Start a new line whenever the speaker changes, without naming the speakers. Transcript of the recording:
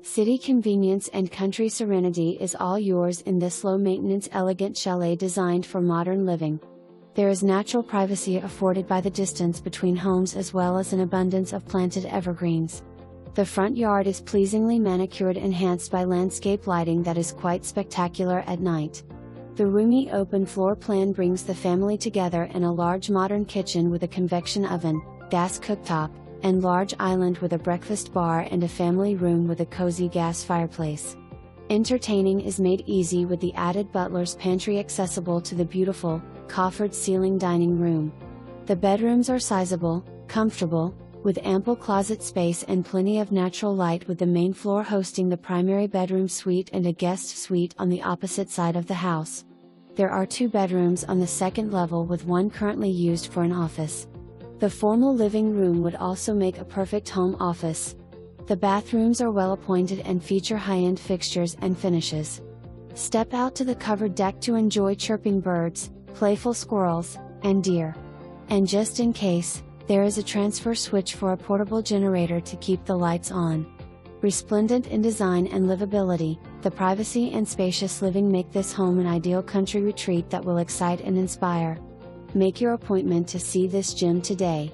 City Convenience and Country Serenity is all yours in this low-maintenance elegant chalet designed for modern living. There is natural privacy afforded by the distance between homes as well as an abundance of planted evergreens. The front yard is pleasingly manicured, enhanced by landscape lighting that is quite spectacular at night. The roomy open floor plan brings the family together in a large modern kitchen with a convection oven, gas cooktop, and large island with a breakfast bar and a family room with a cozy gas fireplace. Entertaining is made easy with the added Butler's pantry accessible to the beautiful, coffered ceiling dining room. The bedrooms are sizable, comfortable, with ample closet space and plenty of natural light, with the main floor hosting the primary bedroom suite and a guest suite on the opposite side of the house. There are 2 bedrooms on the second level, with one currently used for an office. The formal living room would also make a perfect home office. The bathrooms are well appointed and feature high-end fixtures and finishes. Step out to the covered deck to enjoy chirping birds, playful squirrels, and deer. And just in case, there is a transfer switch for a portable generator to keep the lights on. Resplendent in design and livability, the privacy and spacious living make this home an ideal country retreat that will excite and inspire. Make your appointment to see this gem today.